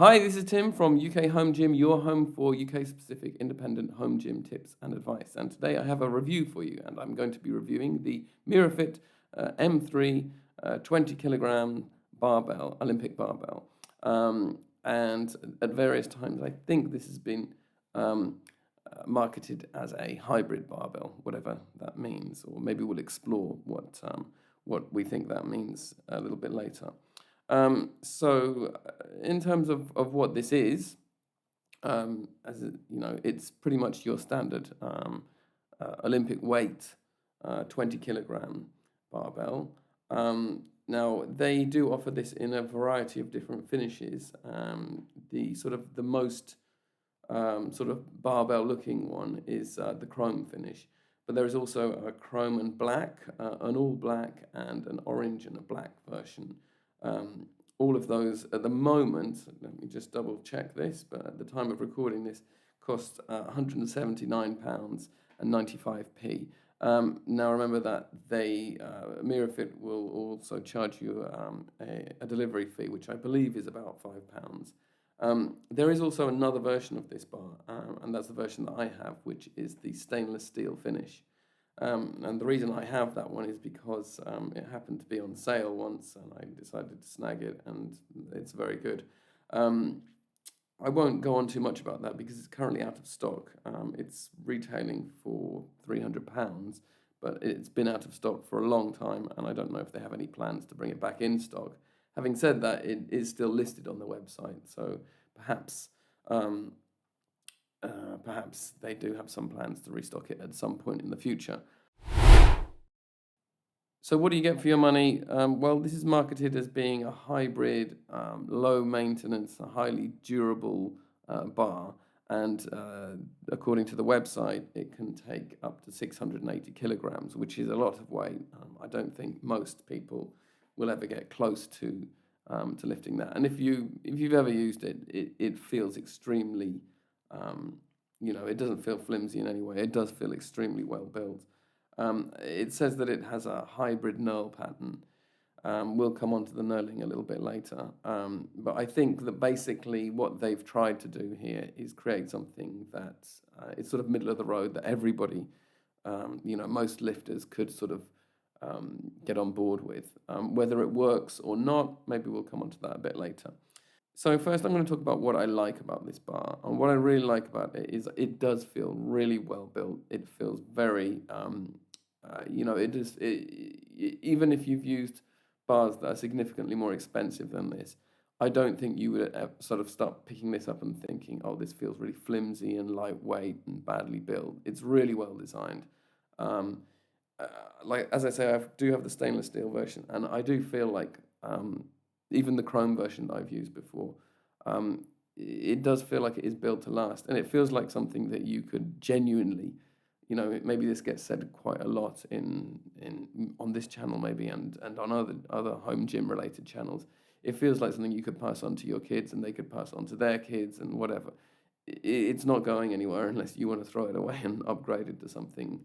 Hi, this is Tim from UK Home Gym, your home for UK-specific independent home gym tips and advice. And today I have a review for you, and I'm going to be reviewing the Mirafit M3 20 kilogram barbell, Olympic barbell. And at various times, I think this has been marketed as a hybrid barbell, whatever that means, or maybe we'll explore what we think that means a little bit later. In terms of what this is, it's pretty much your standard Olympic weight 20 kilogram barbell. Now they do offer this in a variety of different finishes. The most sort of barbell looking one is the chrome finish, but there is also a chrome and black, an all black, and an orange and a black version. All of those at the moment, let me just double check this, but at the time of recording this, cost £179 and 95p. Now remember that Mirafit will also charge you a delivery fee, which I believe is about £5. There is also another version of this bar, and that's the version that I have, which is the stainless steel finish. And the reason I have that one is because it happened to be on sale once, and I decided to snag it, and it's very good. I won't go on too much about that because it's currently out of stock. It's retailing for £300, but it's been out of stock for a long time, and I don't know if they have any plans to bring it back in stock. Having said that, it is still listed on the website, so perhaps they do have some plans to restock it at some point in the future. So what do you get for your money? Well, this is marketed as being a hybrid, low maintenance, highly durable bar. And according to the website, it can take up to 680 kilograms, which is a lot of weight. I don't think most people will ever get close to lifting that. And if you've ever used it, it feels extremely, it doesn't feel flimsy in any way. It does feel extremely well built. It says that it has a hybrid knurl pattern. We'll come on to the knurling a little bit later. But I think that basically what they've tried to do here is create something that is sort of middle of the road, that everybody, most lifters could sort of get on board with. Whether it works or not, maybe we'll come on to that a bit later. So first I'm going to talk about what I like about this bar. And what I really like about it is it does feel really well built. It feels very, even if you've used bars that are significantly more expensive than this, I don't think you would sort of start picking this up and thinking, oh, this feels really flimsy and lightweight and badly built. It's really well designed. As I say, I do have the stainless steel version, and I do feel like even the chrome version that I've used before, it does feel like it is built to last, and it feels like something that you could genuinely, maybe this gets said quite a lot on this channel maybe, and on other home gym related channels. It feels like something you could pass on to your kids, and they could pass on to their kids, and whatever. It's not going anywhere unless you want to throw it away and upgrade it to something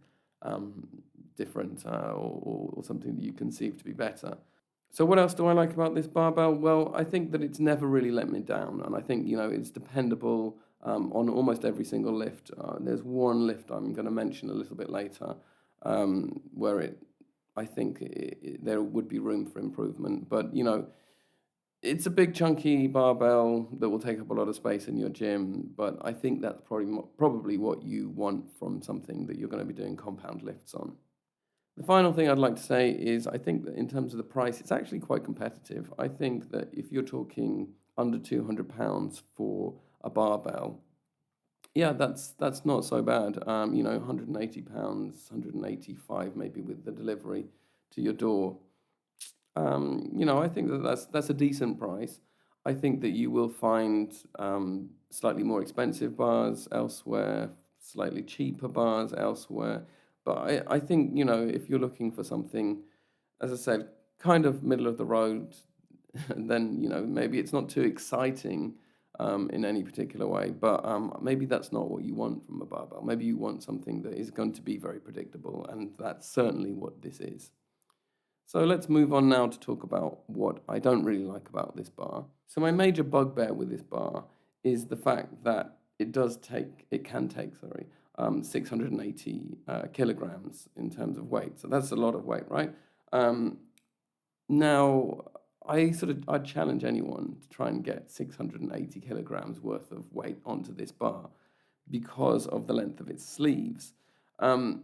different or something that you conceive to be better. So what else do I like about this barbell? Well, I think that it's never really let me down, and I think it's dependable on almost every single lift. There's one lift I'm going to mention a little bit later where I think there would be room for improvement, but it's a big chunky barbell that will take up a lot of space in your gym, but I think that's probably what you want from something that you're going to be doing compound lifts on. The final thing I'd like to say is I think that in terms of the price, it's actually quite competitive. I think that if you're talking under £200 for a barbell, yeah, that's not so bad. £180, £185 maybe with the delivery to your door. I think that's a decent price. I think that you will find slightly more expensive bars elsewhere, slightly cheaper bars elsewhere. But I think, if you're looking for something, as I said, kind of middle of the road, then, maybe it's not too exciting in any particular way. But maybe that's not what you want from a barbell. Maybe you want something that is going to be very predictable, and that's certainly what this is. So let's move on now to talk about what I don't really like about this bar. So my major bugbear with this bar is the fact that it can take, 680 kilograms in terms of weight. So that's a lot of weight, right? Um, Now, I'd challenge anyone to try and get 680 kilograms worth of weight onto this bar because of the length of its sleeves. Um,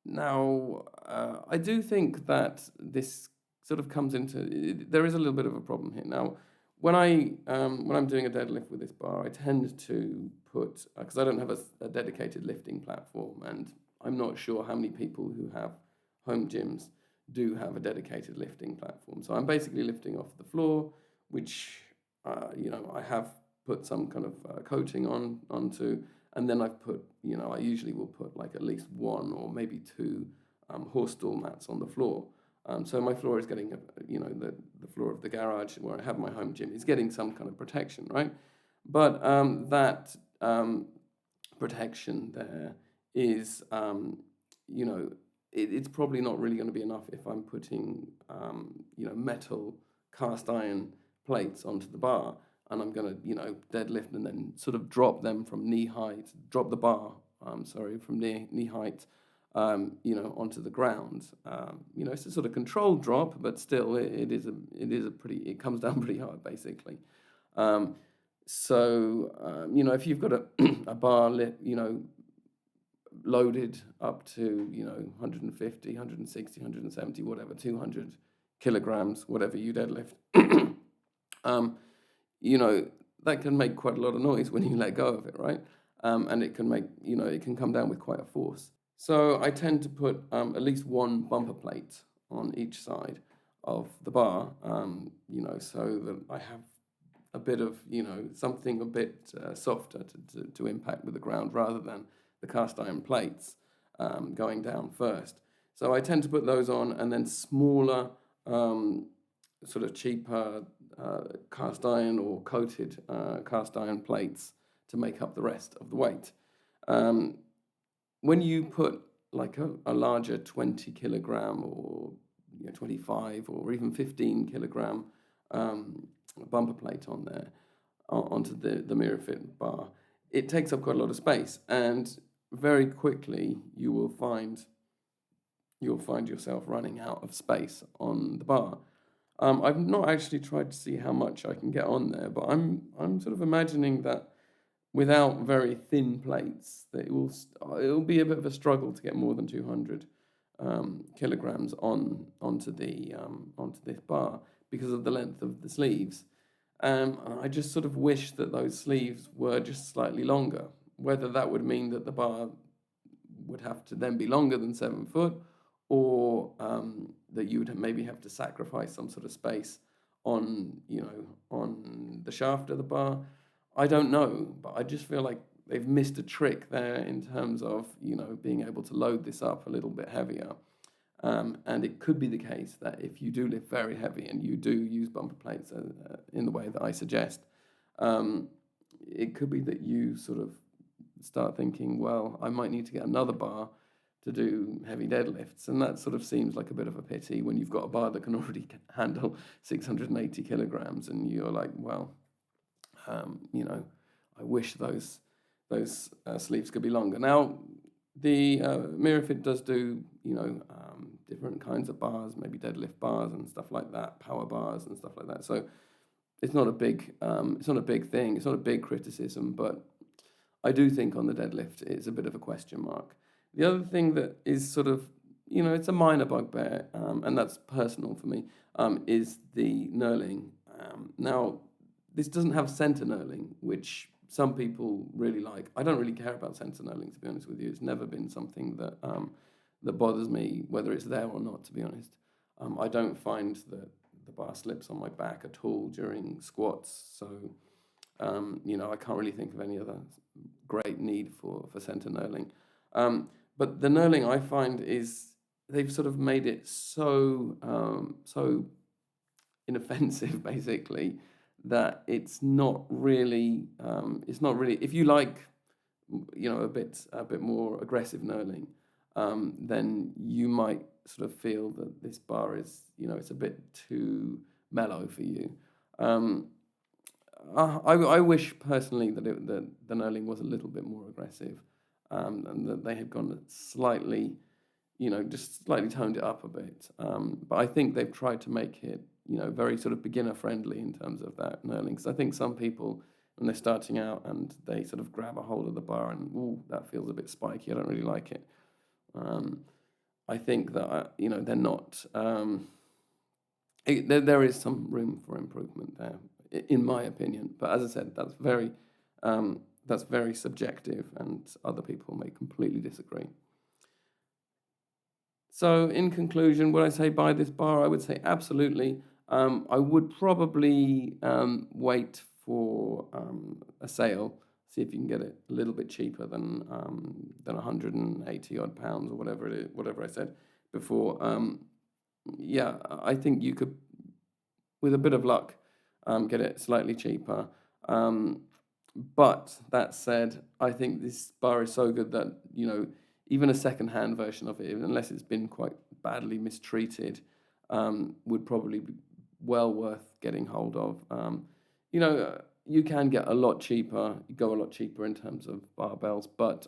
I do think that this sort of comes into, there is a little bit of a problem here. Now, when I'm doing a deadlift with this bar, I tend to put, because I don't have a dedicated lifting platform, and I'm not sure how many people who have home gyms do have a dedicated lifting platform. So I'm basically lifting off the floor, which I have put some kind of coating onto, and then I've put, I usually will put like at least one or maybe two horse stall mats on the floor. So my floor is getting, the floor of the garage where I have my home gym is getting some kind of protection, right? But that protection there is, it's probably not really going to be enough if I'm putting, metal cast iron plates onto the bar, and I'm going to, deadlift and then sort of drop them from knee height, drop the bar, from knee height, onto the ground. It's a sort of controlled drop, but still, it comes down pretty hard, basically. If you've got a bar lit, loaded up to 150, 160, 170, whatever, 200 kilograms, whatever you deadlift, that can make quite a lot of noise when you let go of it, right? And it can make, it can come down with quite a force. So I tend to put at least one bumper plate on each side of the bar, so that I have a bit of, something a bit softer to impact with the ground rather than the cast iron plates going down first. So I tend to put those on, and then smaller, sort of cheaper cast iron or coated cast iron plates to make up the rest of the weight. When you put like a larger 20 kilogram or 25 or even 15 kilogram bumper plate on there, onto the Mirafit bar, it takes up quite a lot of space, and very quickly you'll find yourself running out of space on the bar. I've not actually tried to see how much I can get on there, but I'm sort of imagining that without very thin plates, that it'll be a bit of a struggle to get more than 200 kilograms onto this bar because of the length of the sleeves. And I just sort of wish that those sleeves were just slightly longer. Whether that would mean that the bar would have to then be longer than 7 foot, or that you would maybe have to sacrifice some sort of space on the shaft of the bar. I don't know, but I just feel like they've missed a trick there in terms of being able to load this up a little bit heavier. And it could be the case that if you do lift very heavy and you do use bumper plates in the way that I suggest, it could be that you sort of start thinking, well, I might need to get another bar to do heavy deadlifts. And that sort of seems like a bit of a pity when you've got a bar that can already handle 680 kilograms. And you're like, well, I wish those sleeves could be longer. Now, the Mirafit does do, different kinds of bars, maybe deadlift bars and stuff like that, power bars and stuff like that. So it's not a big thing. It's not a big criticism, but I do think on the deadlift it's a bit of a question mark. The other thing that is sort of, it's a minor bugbear, and that's personal for me, is the knurling. Now, this doesn't have center knurling, which some people really like. I don't really care about center knurling, to be honest with you. It's never been something that that bothers me, whether it's there or not, to be honest. I don't find that the bar slips on my back at all during squats, so I can't really think of any other great need for center knurling. But the knurling, I find, is they've sort of made it so inoffensive, basically, that it's not really if you like a bit more aggressive knurling, then you might sort of feel that this bar is, it's a bit too mellow for you. I wish personally that the knurling was a little bit more aggressive, and that they had gone slightly, just slightly toned it up a bit. But I think they've tried to make it, very sort of beginner friendly in terms of that knurling. Because I think some people, when they're starting out and they sort of grab a hold of the bar and, ooh, that feels a bit spiky, I don't really like it. I think that, they're not, there is some room for improvement there, in my opinion. But as I said, that's very subjective, and other people may completely disagree. So in conclusion, would I say buy this bar? I would say absolutely. I would probably wait for a sale, see if you can get it a little bit cheaper than 180 odd pounds or whatever it is, whatever I said before. Yeah, I think you could, with a bit of luck, get it slightly cheaper. But that said, I think this bar is so good that, even a second-hand version of it, unless it's been quite badly mistreated, would probably be well worth getting hold of. You can get a lot cheaper, go a lot cheaper in terms of barbells, but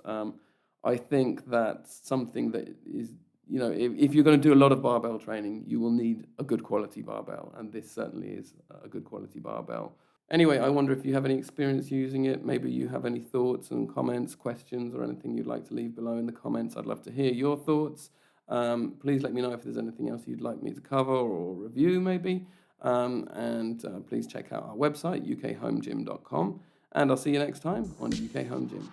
I think that's something that is, if you're going to do a lot of barbell training, you will need a good quality barbell, and this certainly is a good quality barbell. Anyway, I wonder if you have any experience using it. Maybe you have any thoughts and comments, questions, or anything you'd like to leave below in the comments. I'd love to hear your thoughts. Please let me know if there's anything else you'd like me to cover or review, maybe. And please check out our website, ukhomegym.com. And I'll see you next time on UK Home Gym.